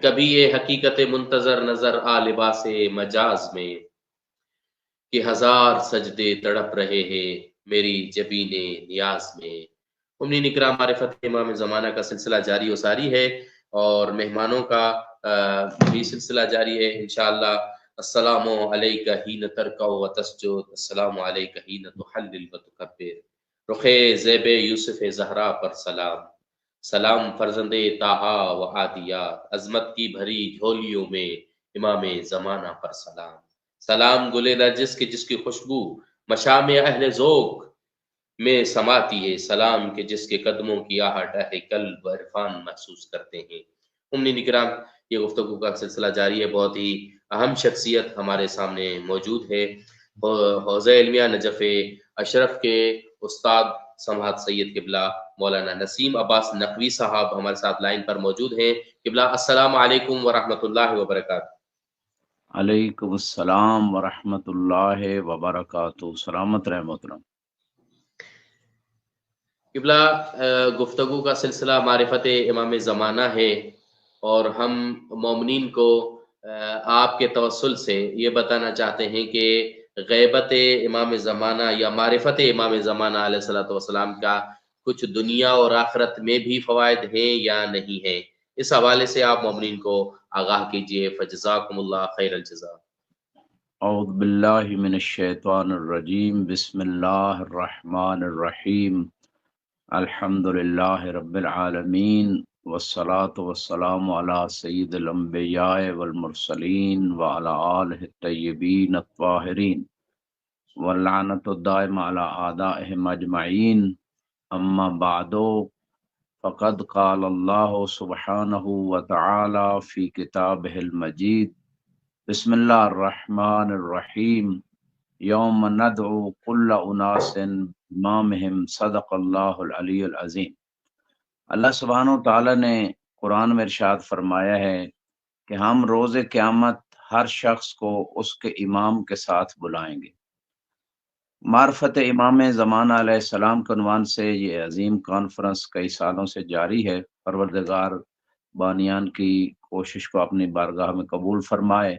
کبھی یہ حقیقت منتظر نظر آ لباس مجاز میں، کہ ہزار سجدے تڑپ رہے ہیں میری جبین نیاز میں۔ امین اکرام معرفت امام زمانہ کا سلسلہ جاری و ساری ہے، اور مہمانوں کا بھی سلسلہ جاری ہے انشاءاللہ۔ السلام علیکہ حین ترکع و تسجد، السلام علیکہ حین تحلل و تکبر، رخ زیب یوسف زہرا پر سلام، سلام فرزند طٰہٰ و عادیات، عظمت کی بھری جھولیوں میں امام زمانہ پر سلام، سلام گلے نرجس کے جس کی خوشبو مشام اہل ذوق میں سماتی ہے، سلام کے جس کے قدموں کی آہٹ اہل قلب و عرفان محسوس کرتے ہیں۔ امین کرام، یہ گفتگو کا سلسلہ جاری ہے۔ بہت ہی اہم شخصیت ہمارے سامنے موجود ہے، حوزہ علمیہ نجف اشرف کے استاد سماحت سید قبلہ مولانا نسیم عباس نقوی صاحب ہمارے ساتھ لائن پر موجود ہیں۔ قبلہ السلام علیکم ورحمۃ اللہ وبرکاتہ۔ علیکم السلام ورحمۃ اللہ وبرکاتہ۔ سلامت رہے محترم۔ قبلہ، گفتگو کا سلسلہ معرفت امام زمانہ ہے، اور ہم مومنین کو آپ کے توسل سے یہ بتانا چاہتے ہیں کہ غیبت امام زمانہ یا معرفت امام زمانہ علیہ الصلوۃ والسلام کا کچھ دنیا اور آخرت میں بھی فوائد ہیں یا نہیں ہیں، اس حوالے سے آپ مومنین کو آگاہ کیجئے، فجزاکم اللہ خیر الجزا۔ اعوذ باللہ من الشیطان الرجیم، بسم اللہ الرحمن الرحیم، الحمد للہ رب العالمین، والصلاة والسلام علی سید الانبیاء والمرسلین وعلی آلہ الطیبین الطاہرین، واللعنۃ الدائمہ علی اعدائہم اجمعین، اما بعد، فقد قال اللہ سبحانہ وتعالی فی کتابہ المجید، بسم اللہ الرحمن الرحیم، یوم ندعو کل اناس بامامہم، صدق اللہ العلی العظیم۔ اللہ سبحانہ وتعالی نے قرآن میں ارشاد فرمایا ہے کہ ہم روز قیامت ہر شخص کو اس کے امام کے ساتھ بلائیں گے۔ معرفت امام زمانہ علیہ السلام کے عنوان سے یہ عظیم کانفرنس کئی سالوں سے جاری ہے۔ پروردگار بانیان کی کوشش کو اپنی بارگاہ میں قبول فرمائے،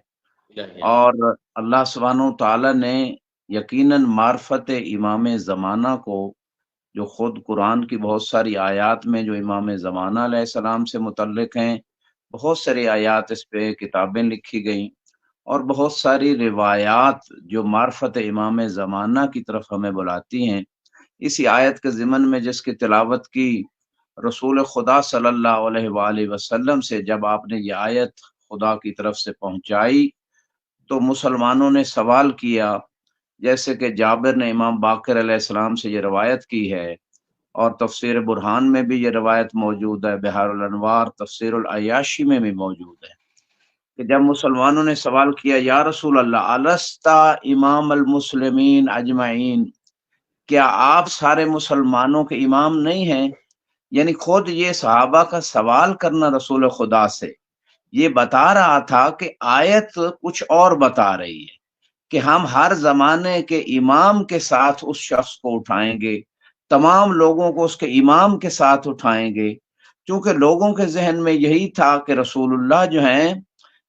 اور اللہ سبحانہ وتعالی نے یقیناً معرفت امام زمانہ کو، جو خود قرآن کی بہت ساری آیات میں جو امام زمانہ علیہ السلام سے متعلق ہیں، بہت ساری آیات اس پہ کتابیں لکھی گئیں، اور بہت ساری روایات جو معرفت امام زمانہ کی طرف ہمیں بلاتی ہیں۔ اسی آیت کے ضمن میں جس کی تلاوت کی رسول خدا صلی اللہ علیہ وآلہ وسلم سے جب آپ نے یہ آیت خدا کی طرف سے پہنچائی تو مسلمانوں نے سوال کیا، جیسے کہ جابر نے امام باقر علیہ السلام سے یہ روایت کی ہے، اور تفسیر برہان میں بھی یہ روایت موجود ہے، بحار الانوار تفسیر العیاشی میں بھی موجود ہے، کہ جب مسلمانوں نے سوال کیا، یا رسول اللہ الستا امام المسلمین اجمعین، کیا آپ سارے مسلمانوں کے امام نہیں ہیں؟ یعنی خود یہ صحابہ کا سوال کرنا رسول خدا سے یہ بتا رہا تھا کہ آیت کچھ اور بتا رہی ہے، کہ ہم ہر زمانے کے امام کے ساتھ اس شخص کو اٹھائیں گے، تمام لوگوں کو اس کے امام کے ساتھ اٹھائیں گے، چونکہ لوگوں کے ذہن میں یہی تھا کہ رسول اللہ جو ہیں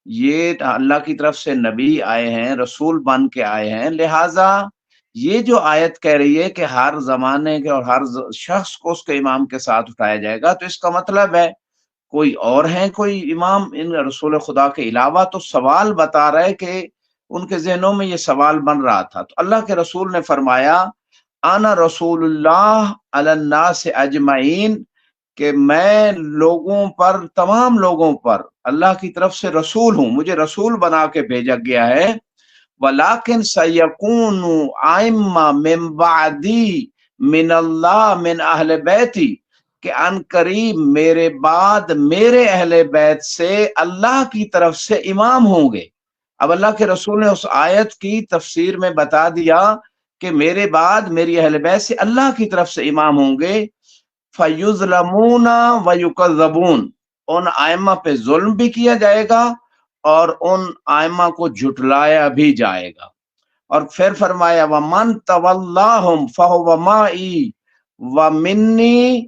یہ اللہ کی طرف سے نبی آئے ہیں، رسول بن کے آئے ہیں، لہٰذا یہ جو آیت کہہ رہی ہے کہ ہر زمانے کے اور ہر شخص کو اس کے امام کے ساتھ اٹھایا جائے گا، تو اس کا مطلب ہے کوئی اور ہیں کوئی امام ان رسول خدا کے علاوہ؟ تو سوال بتا رہا ہے کہ ان کے ذہنوں میں یہ سوال بن رہا تھا۔ تو اللہ کے رسول نے فرمایا، انا رسول اللہ علی الناس اجمعین، کہ میں لوگوں پر، تمام لوگوں پر اللہ کی طرف سے رسول ہوں، مجھے رسول بنا کے بھیجا گیا ہے۔ ولیکن سیکون ائمہ من بعدی من اللہ من اہل بیتی، کہ ان قریب میرے بعد میرے اہل بیت سے اللہ کی طرف سے امام ہوں گے۔ اب اللہ کے رسول نے اس آیت کی تفسیر میں بتا دیا کہ میرے بعد میری اہل بیت سے اللہ کی طرف سے امام ہوں گے، فَيُظْلَمُونَ وَيُكَذَّبُونَ، ان ائمہ پہ ظلم بھی کیا جائے گا اور ان ائمہ کو جھٹلایا بھی جائے گا۔ اور پھر فرمایا وَمَن تَوَلَّاهُمْ فَهُوَ مَعِي وَمِنِّي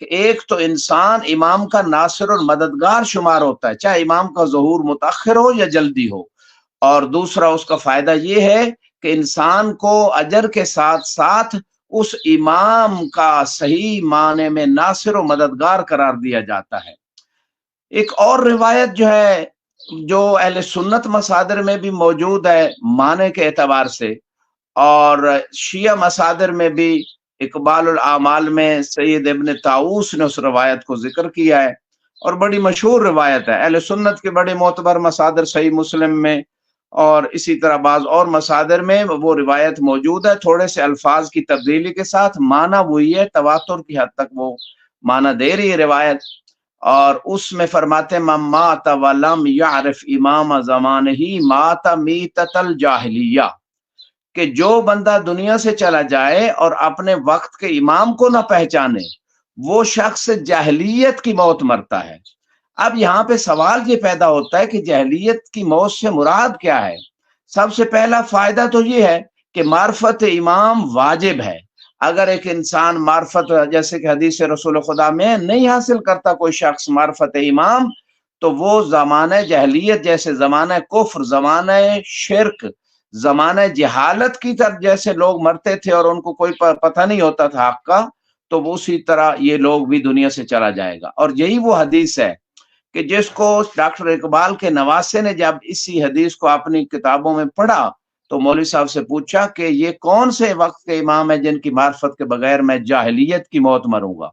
کہ ایک تو انسان امام کا ناصر اور مددگار شمار ہوتا ہے، چاہے امام کا ظہور متأخر ہو یا جلدی ہو، اور دوسرا اس کا فائدہ یہ ہے کہ انسان کو اجر کے ساتھ ساتھ اس امام کا صحیح معنی میں ناصر و مددگار قرار دیا جاتا ہے۔ ایک اور روایت جو ہے جو اہل سنت مصادر میں بھی موجود ہے معنی کے اعتبار سے، اور شیعہ مصادر میں بھی اقبال الاعمال میں سید ابن طاؤس نے اس روایت کو ذکر کیا ہے، اور بڑی مشہور روایت ہے۔ اہل سنت کے بڑے معتبر مصادر صحیح مسلم میں اور اسی طرح بعض اور مصادر میں وہ روایت موجود ہے، تھوڑے سے الفاظ کی تبدیلی کے ساتھ، معنی وہی ہے، تواتر کی حد تک وہ معنی دے رہی ہے روایت۔ اور اس میں فرماتے من مات ولم یعرف امام زمانہ مات میتۃ الجاہلیہ، کہ جو بندہ دنیا سے چلا جائے اور اپنے وقت کے امام کو نہ پہچانے وہ شخص جاہلیت کی موت مرتا ہے۔ اب یہاں پہ سوال یہ پیدا ہوتا ہے کہ جاہلیت کی موت سے مراد کیا ہے؟ سب سے پہلا فائدہ تو یہ ہے کہ معرفت امام واجب ہے۔ اگر ایک انسان معرفت، جیسے کہ حدیث رسول خدا میں نہیں حاصل کرتا کوئی شخص معرفت امام، تو وہ زمانہ جاہلیت جیسے زمانہ کفر، زمانہ شرک، زمانہ جہالت کی طرف جیسے لوگ مرتے تھے اور ان کو کوئی پتہ نہیں ہوتا تھا حق کا، تو وہ اسی طرح یہ لوگ بھی دنیا سے چلا جائے گا۔ اور یہی وہ حدیث ہے کہ جس کو ڈاکٹر اقبال کے نواسے نے جب اسی حدیث کو اپنی کتابوں میں پڑھا تو مولوی صاحب سے پوچھا کہ یہ کون سے وقت کے امام ہیں جن کی معرفت کے بغیر میں جاہلیت کی موت مروں گا؟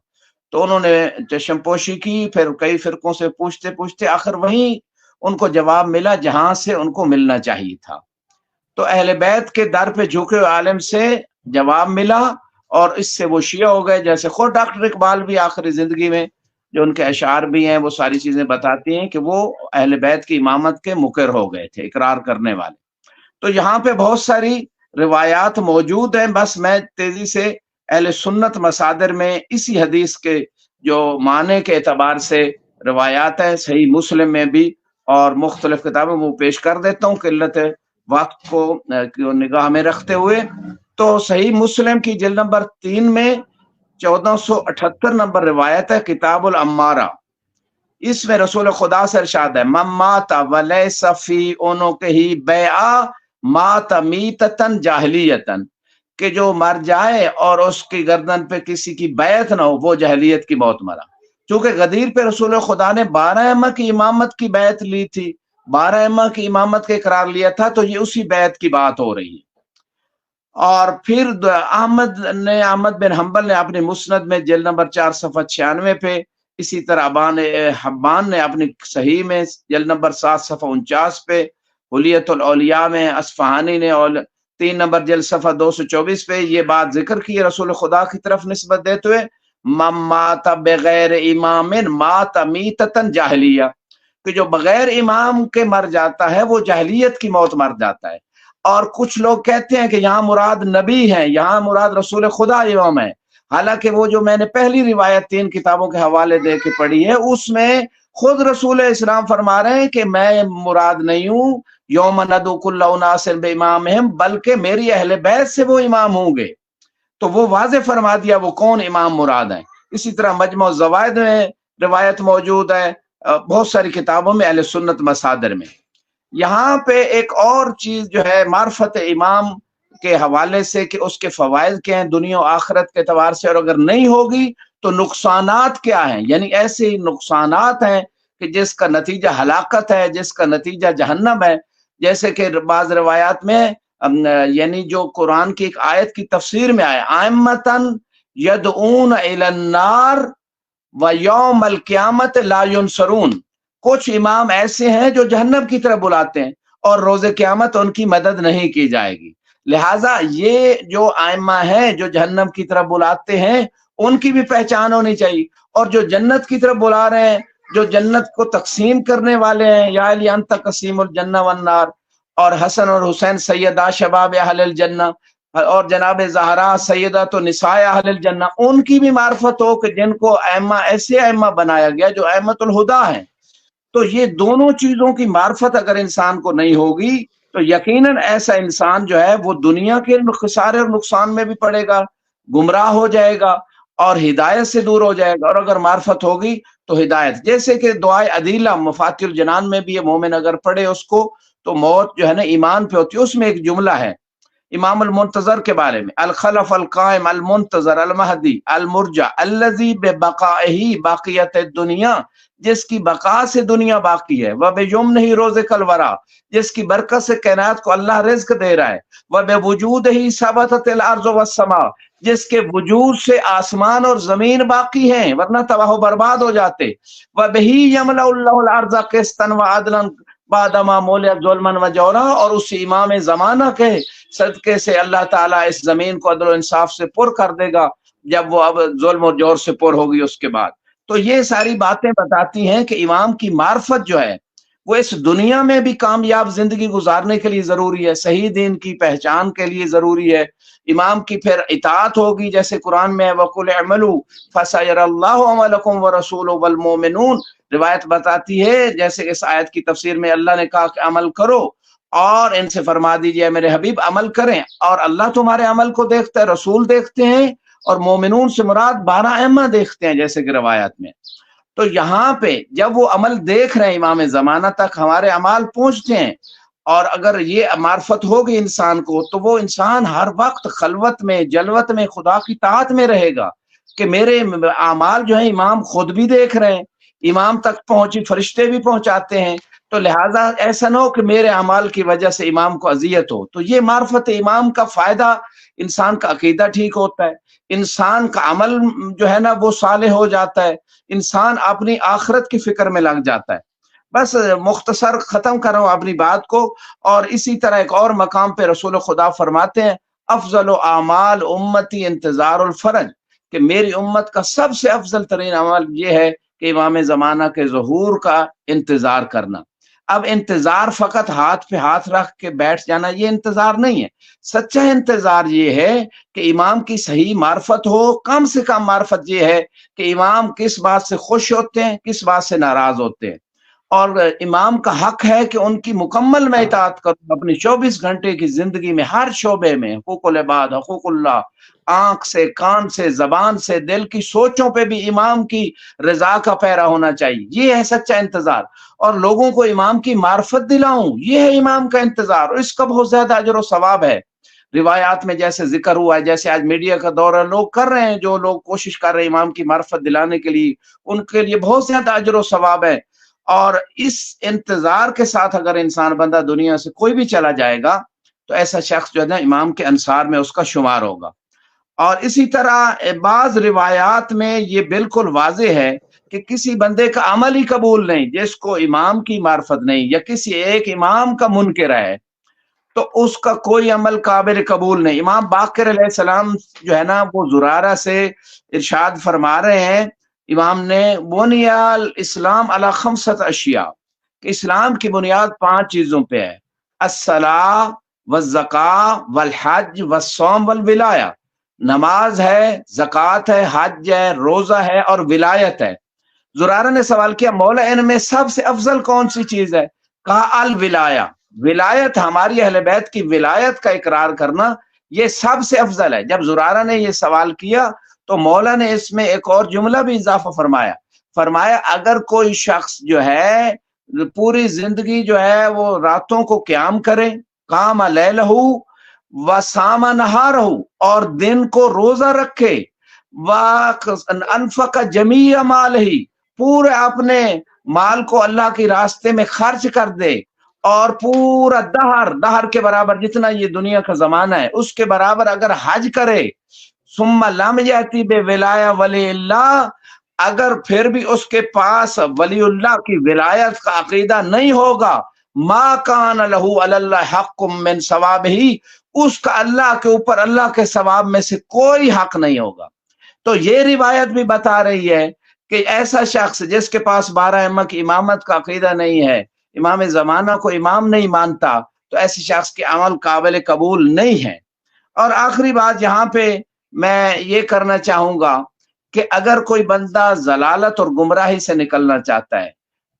تو انہوں نے چشم پوشی کی، پھر کئی فرقوں سے پوچھتے پوچھتے آخر وہیں ان کو جواب ملا جہاں سے ان کو ملنا چاہیے تھا۔ تو اہل بیت کے در پہ جھکے ہوئے عالم سے جواب ملا، اور اس سے وہ شیعہ ہو گئے۔ جیسے خود ڈاکٹر اقبال بھی آخری زندگی میں جو ان کے اشعار بھی ہیں وہ ساری چیزیں بتاتی ہیں کہ وہ اہل بیت کی امامت کے مقر ہو گئے تھے، اقرار کرنے والے۔ تو یہاں پہ بہت ساری روایات موجود ہیں، بس میں تیزی سے اہل سنت مصادر میں اسی حدیث کے جو معنی کے اعتبار سے روایات ہیں صحیح مسلم میں بھی اور مختلف کتابوں میں وہ پیش کر دیتا ہوں قلت وقت کو نگاہ میں رکھتے ہوئے۔ تو صحیح مسلم کی جلد نمبر 3 میں 1478 نمبر روایت ہے، کتاب الامارہ۔ اس میں رسول خدا سے ارشاد ہے من مات ولیس فی عنقہ بیعہ مات میتۃ جاہلیۃ، کہ جو مر جائے اور اس کی گردن پہ کسی کی بیعت نہ ہو وہ جاہلیت کی موت مرا۔ چونکہ غدیر پہ رسول خدا نے 12 ائمہ کی امامت کی بیعت لی تھی، 12 ائمہ کی امامت کا اقرار لیا تھا، تو یہ اسی بیعت کی بات ہو رہی ہے۔ اور پھر احمد بن حنبل نے اپنی مسند میں جلد نمبر 4 صفحہ 96 پہ، اسی طرح حبان نے اپنی صحیح میں جلد نمبر 7 صفحہ 49 پہ، حلیت الاولیاء میں اصفہانی نے 3 نمبر جلد صفحہ 224 پہ یہ بات ذکر کی رسول خدا کی طرف نسبت دیتے ہوئے من مات بغیر امام مات میتۃ جاہلیہ، کہ جو بغیر امام کے مر جاتا ہے وہ جاہلیت کی موت مر جاتا ہے۔ اور کچھ لوگ کہتے ہیں کہ یہاں مراد نبی ہیں، یہاں مراد رسول خدا امام ہے، حالانکہ وہ جو میں نے پہلی روایت 3 کتابوں کے حوالے دے کے پڑھی ہے اس میں خود رسول اسلام فرما رہے ہیں کہ میں مراد نہیں ہوں یوم ندعو کل اناس بامامہم، بلکہ میری اہل بیت سے وہ امام ہوں گے۔ تو وہ واضح فرما دیا وہ کون امام مراد ہیں۔ اسی طرح مجموع الزوائد میں روایت موجود ہے، بہت ساری کتابوں میں اہل سنت مصادر میں۔ یہاں پہ ایک اور چیز جو ہے معرفت امام کے حوالے سے کہ اس کے فوائد کیا ہیں دنیا و آخرت کے اعتبار سے، اور اگر نہیں ہوگی تو نقصانات کیا ہیں، یعنی ایسے نقصانات ہیں کہ جس کا نتیجہ ہلاکت ہے، جس کا نتیجہ جہنم ہے۔ جیسے کہ بعض روایات میں یعنی جو قرآن کی ایک آیت کی تفسیر میں آیا ائمۃ یدعون الی النار ویوم القیامت لا ینصرون، کچھ امام ایسے ہیں جو جہنم کی طرف بلاتے ہیں اور روز قیامت ان کی مدد نہیں کی جائے گی۔ لہٰذا یہ جو ائمہ ہیں جو جہنم کی طرف بلاتے ہیں ان کی بھی پہچان ہونی چاہیے، اور جو جنت کی طرف بلا رہے ہیں، جو جنت کو تقسیم کرنے والے ہیں، یا علی انت قسیم الجنہ والنار، اور حسن اور حسین سیدہ شباب اہل الجنہ، اور جناب زہرا سیدۃ نساء اہل الجنہ، ان کی بھی معرفت ہو کہ جن کو ائمہ ایسے ائمہ بنایا گیا جو ائمۃ الہدیٰ ہیں۔ تو یہ دونوں چیزوں کی معرفت اگر انسان کو نہیں ہوگی تو یقیناً ایسا انسان جو ہے وہ دنیا کے خسارے اور نقصان میں بھی پڑے گا، گمراہ ہو جائے گا، اور ہدایت سے دور ہو جائے گا، اور اگر معرفت ہوگی تو ہدایت. جیسے کہ دعائے عدیلہ مفاتیح الجنان میں بھی ہے، مومن اگر پڑھے اس کو تو موت جو ہے نا ایمان پہ ہوتی ہے. اس میں ایک جملہ ہے امام المنتظر کے بارے میں، الخلف القائم المنتظر المہدی المرجع الذی ببقائہ باقیت الدنیا، جس کی بقا سے دنیا باقی ہے، وبیمنہ رزق الورا، جس کی برکت سے کائنات کو اللہ رزق دے رہا ہے، وبوجودہ ثبتت الارض والسماء، جس کے وجود سے آسمان اور زمین باقی ہیں ورنہ تباہ و برباد ہو جاتے، وبہی یملأ اللہ الارض قسطا وعدلا بعدما مولت ظلما وجورا، اور اس امام زمانہ کے صدقے سے اللہ تعالیٰ اس زمین کو عدل و انصاف سے پر کر دے گا جب وہ اب ظلم و جور سے پر ہوگی اس کے بعد. تو یہ ساری باتیں بتاتی ہیں کہ امام کی معرفت جو ہے وہ اس دنیا میں بھی کامیاب زندگی گزارنے کے لیے ضروری ہے، صحیح دین کی پہچان کے لیے ضروری ہے. امام کی پھر اطاعت ہوگی، جیسے قرآن میں وَقُلْ اعْمَلُوا فَسَيَرَى اللَّهُ عَمَلَكُمْ وَرَسُولُهُ وَالْمُؤْمِنُونَ، روایت بتاتی ہے جیسے اس آیت کی تفسیر میں اللہ نے کہا کہ عمل کرو اور ان سے فرما دیجئے میرے حبیب عمل کریں، اور اللہ تمہارے عمل کو دیکھتا ہے، رسول دیکھتے ہیں، اور مومنون سے مراد 12 ائمہ دیکھتے ہیں جیسے کہ روایات میں. تو یہاں پہ جب وہ عمل دیکھ رہے ہیں امام زمانہ تک ہمارے اعمال پہنچتے ہیں، اور اگر یہ معرفت ہوگی انسان کو تو وہ انسان ہر وقت خلوت میں جلوت میں خدا کی طاعت میں رہے گا کہ میرے اعمال جو ہیں امام خود بھی دیکھ رہے ہیں، امام تک پہنچی فرشتے بھی پہنچاتے ہیں، تو لہٰذا ایسا نہ ہو کہ میرے اعمال کی وجہ سے امام کو اذیت ہو. تو یہ معرفت امام کا فائدہ، انسان کا عقیدہ ٹھیک ہوتا ہے، انسان کا عمل جو ہے نا وہ صالح ہو جاتا ہے، انسان اپنی آخرت کی فکر میں لگ جاتا ہے. بس مختصر ختم کر رہا ہوں اپنی بات کو. اور اسی طرح ایک اور مقام پہ رسول خدا فرماتے ہیں افضل اعمال امتی انتظار الفرج، کہ میری امت کا سب سے افضل ترین عمل یہ ہے کہ امام زمانہ کے ظہور کا انتظار کرنا. اب انتظار فقط ہاتھ پہ ہاتھ رکھ کے بیٹھ جانا یہ انتظار نہیں ہے. سچا انتظار یہ ہے کہ امام کی صحیح معرفت ہو. کم سے کم معرفت یہ ہے کہ امام کس بات سے خوش ہوتے ہیں، کس بات سے ناراض ہوتے ہیں، اور امام کا حق ہے کہ ان کی مکمل میں اطاعت کروں اپنی 24 گھنٹے کی زندگی میں، ہر شعبے میں. حقوق العباد، حقوق اللہ، آنکھ سے، کان سے، زبان سے، دل کی سوچوں پہ بھی امام کی رضا کا پیرا ہونا چاہیے. یہ ہے سچا انتظار. اور لوگوں کو امام کی معرفت دلاؤں، یہ ہے امام کا انتظار، اور اس کا بہت زیادہ اجر و ثواب ہے. روایات میں جیسے ذکر ہوا ہے، جیسے آج میڈیا کا دور ہے، لوگ کر رہے ہیں، جو لوگ کوشش کر رہے ہیں امام کی معرفت دلانے کے لیے، ان کے لیے بہت زیادہ اجر و ثواب ہے. اور اس انتظار کے ساتھ اگر انسان بندہ دنیا سے کوئی بھی چلا جائے گا تو ایسا شخص جو ہے نا امام کے انصار میں اس کا شمار ہوگا. اور اسی طرح بعض روایات میں یہ بالکل واضح ہے کہ کسی بندے کا عمل ہی قبول نہیں جس کو امام کی معرفت نہیں، یا کسی ایک امام کا منکر ہے تو اس کا کوئی عمل قابل قبول نہیں. امام باقر علیہ السلام جو ہے نا وہ زرارہ سے ارشاد فرما رہے ہیں، امام نے بنی الاسلام علی 5 اشیاء، کہ اسلام کی بنیاد 5 چیزوں پہ ہے، الصلاۃ والزکاۃ والحج والصوم والولایہ، نماز ہے، زکوٰۃ ہے، حج ہے، روزہ ہے، اور ولایت ہے. زرارہ نے سوال کیا مولا ان میں سب سے افضل کون سی چیز ہے؟ کہا الولایہ، ولایت، ہماری اہل بیت کی ولایت کا اقرار کرنا یہ سب سے افضل ہے. جب زرارہ نے یہ سوال کیا تو مولا نے اس میں ایک اور جملہ بھی اضافہ فرمایا اگر کوئی شخص جو ہے پوری زندگی جو ہے وہ راتوں کو قیام کرے، قام لیلہ وصام نہارہ، اور دن کو روزہ رکھے، وانفق جمیع مالہ، پورے اپنے مال کو اللہ کے راستے میں خرچ کر دے، اور پورا دہر کے برابر جتنا یہ دنیا کا زمانہ ہے اس کے برابر اگر حج کرے، ثم لم یاتی بولایہ ولی اللہ، اگر پھر بھی اس کے پاس ولی اللہ کی ولایت کا عقیدہ نہیں ہوگا، ما کان لہ علی اللہ حق من ثوابہ، اس کا اللہ کے اوپر اللہ کے ثواب میں سے کوئی حق نہیں ہوگا. تو یہ روایت بھی بتا رہی ہے کہ ایسا شخص جس کے پاس 12 ائمہ کی امامت کا عقیدہ نہیں ہے، امام زمانہ کو امام نہیں مانتا، تو ایسے شخص کے عمل قابل قبول نہیں ہے. اور آخری بات یہاں پہ میں یہ کرنا چاہوں گا کہ اگر کوئی بندہ ضلالت اور گمراہی سے نکلنا چاہتا ہے،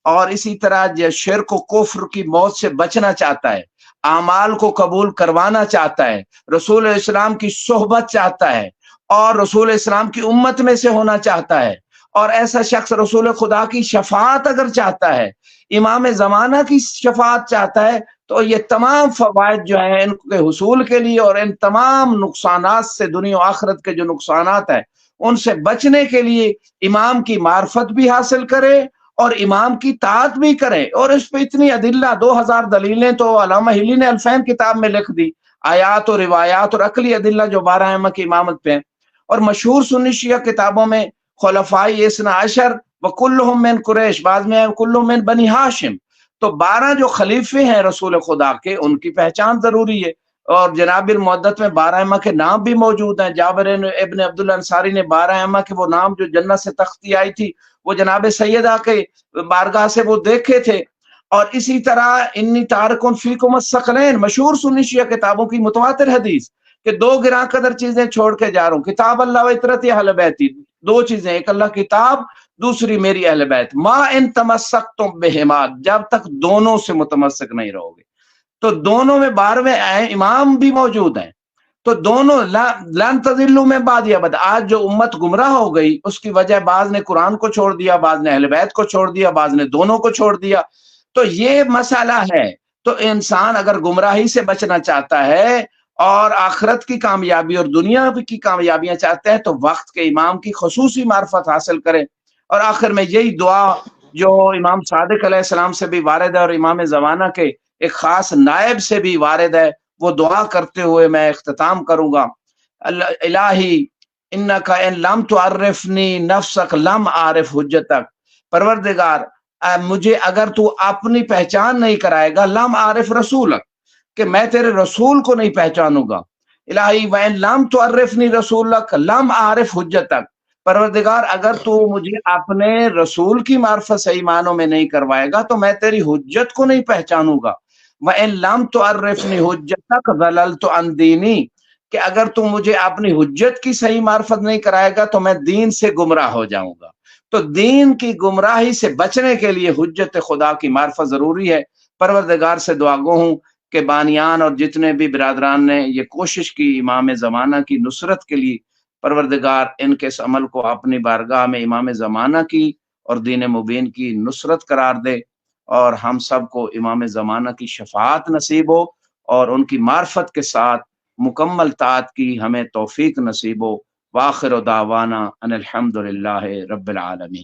اور اسی طرح شرک و کفر کی موت سے بچنا چاہتا ہے، اعمال کو قبول کروانا چاہتا ہے، رسول اسلام کی صحبت چاہتا ہے، اور رسول اسلام کی امت میں سے ہونا چاہتا ہے، اور ایسا شخص رسول خدا کی شفاعت اگر چاہتا ہے، امام زمانہ کی شفاعت چاہتا ہے، تو یہ تمام فوائد جو ہیں ان کے حصول کے لیے اور ان تمام نقصانات سے، دنیا و آخرت کے جو نقصانات ہیں ان سے بچنے کے لیے امام کی معرفت بھی حاصل کرے اور امام کی طاعت بھی کرے۔ اور اس پہ اتنی ادلہ، 2000 دلیلیں تو علامہ ہلی نے الفین کتاب میں لکھ دی، آیات اور روایات اور عقلی ادلہ جو 12 ائمہ کی امامت پہ ہیں۔ اور مشہور سنی شیعہ کتابوں میں خلفائی اثنا عشر وکلہم من قریش، بعض میں کلہم من بنی ہاشم، تو 12 جو خلیفے ہیں رسول خدا کے ان کی پہچان ضروری ہے۔ اور جناب المعدت میں 12 ائمہ کے نام بھی موجود ہیں۔ جابر ابن عبداللہ انصاری نے 12 ائمہ کے وہ نام جو جنت سے تختی آئی تھی وہ جناب سیدہ کے بارگاہ سے وہ دیکھے تھے۔ اور اسی طرح انی تارکن فیکم الثقلین، مشہور سنی شیعہ کتابوں کی متواتر حدیث کہ 2 گراں قدر چیزیں چھوڑ کے جا رہا ہوں، کتاب اللہ و اطرت اہل بیتی، 2 چیزیں، ایک اللہ کی کتاب، دوسری میری اہل بیت، ما ان تمسکتم بہما، جب تک دونوں سے متمسک نہیں رہو گے۔ تو دونوں میں 12ویں امام بھی موجود ہیں، تو دونوں لن تضلوا من بعد ابدا۔ آج جو امت گمراہ ہو گئی اس کی وجہ بعض نے قرآن کو چھوڑ دیا، بعض نے اہل بیت کو چھوڑ دیا، بعض نے دونوں کو چھوڑ دیا، تو یہ مسئلہ ہے۔ تو انسان اگر گمراہی سے بچنا چاہتا ہے اور آخرت کی کامیابی اور دنیا کی کامیابیاں چاہتے ہیں تو وقت کے امام کی خصوصی معرفت حاصل کرے۔ اور آخر میں یہی دعا جو امام صادق علیہ السلام سے بھی وارد ہے اور امام زمانہ کے ایک خاص نائب سے بھی وارد ہے، وہ دعا کرتے ہوئے میں اختتام کروں گا۔ الہی انکا ان لم تعرفنی نفسک لم عارف حجتک، پروردگار مجھے اگر تو اپنی پہچان نہیں کرائے گا، لم عارف رسولک، کہ میں تیرے رسول کو نہیں پہچانوں گا۔ الہی وَإِن لَمْ تُعَرِّفْنِي رَسُولَكَ لَمْ أَعْرِفْ حُجَّتَكَ، پروردگار اگر تو مجھے اپنے رسول کی معرفت صحیح معنوں میں نہیں کروائے گا تو میں تیری حجت کو نہیں پہچانوں گا۔ وَإِن لَمْ تُعَرِّفْنِي حُجَّتَكَ ضَلَلْتُ عَنْ دِينِي، کہ اگر تو مجھے اپنی حجت کی صحیح معرفت نہیں کرائے گا تو میں دین سے گمراہ ہو جاؤں گا۔ تو دین کی گمراہی سے بچنے کے لیے حجت خدا کی معرفت ضروری ہے۔ پروردگار سے دعا گو ہوں کہ بانیان اور جتنے بھی برادران نے یہ کوشش کی امام زمانہ کی نصرت کے لیے، پروردگار ان کے اس عمل کو اپنی بارگاہ میں امام زمانہ کی اور دین مبین کی نصرت قرار دے، اور ہم سب کو امام زمانہ کی شفاعت نصیب ہو اور ان کی معرفت کے ساتھ مکمل طاعت کی ہمیں توفیق نصیب ہو۔ وآخر دعوانا ان الحمد للہ رب العالمین۔